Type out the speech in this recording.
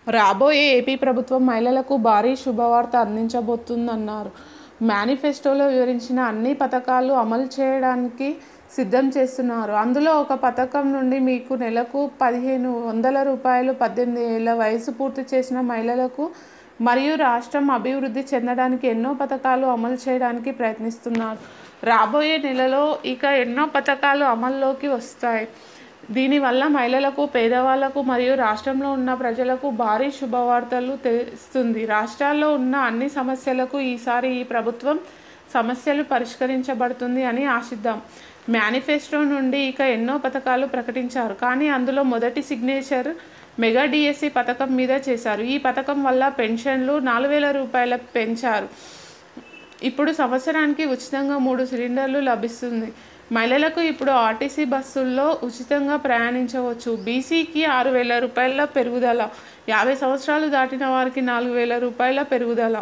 రాబోయే ఏపీ ప్రభుత్వం మహిళలకు భారీ శుభవార్త అందించబోతుందన్నారు. మేనిఫెస్టోలో వివరించిన అన్ని పథకాలు అమలు చేయడానికి సిద్ధం చేస్తున్నారు. అందులో ఒక పథకం నుండి మీకు నెలకు 1,500 రూపాయలు 18 ఏళ్ల వయసు పూర్తి చేసిన మహిళలకు మరియు రాష్ట్రం అభివృద్ధి చెందడానికి ఎన్నో పథకాలు అమలు చేయడానికి ప్రయత్నిస్తున్నారు. రాబోయే నెలలో ఇక ఎన్నో పథకాలు అమల్లోకి వస్తాయి. దీనివల్ల మహిళలకు, పేదవాళ్లకు మరియు రాష్ట్రంలో ఉన్న ప్రజలకు భారీ శుభవార్తలు తెస్తుంది. రాష్ట్రాల్లో ఉన్న అన్ని సమస్యలకు ఈసారి ఈ ప్రభుత్వం సమస్యలు పరిష్కరించబడుతుంది అని ఆశిద్దాం. మేనిఫెస్టో నుండి ఇక ఎన్నో పథకాలు ప్రకటించారు. కానీ అందులో మొదటి సిగ్నేచర్ మెగా డిఎస్సి పథకం మీద చేశారు. ఈ పథకం వల్ల పెన్షన్లు 4,000 రూపాయల పెంచారు. ఇప్పుడు సంవత్సరానికి ఉచితంగా 3 సిలిండర్లు లభిస్తుంది. మహిళలకు ఇప్పుడు ఆర్టీసీ బస్సుల్లో ఉచితంగా ప్రయాణించవచ్చు. బీసీకి 6,000 రూపాయల పెరుగుదల, 50 సంవత్సరాలు దాటిన వారికి 4,000 రూపాయల పెరుగుదల.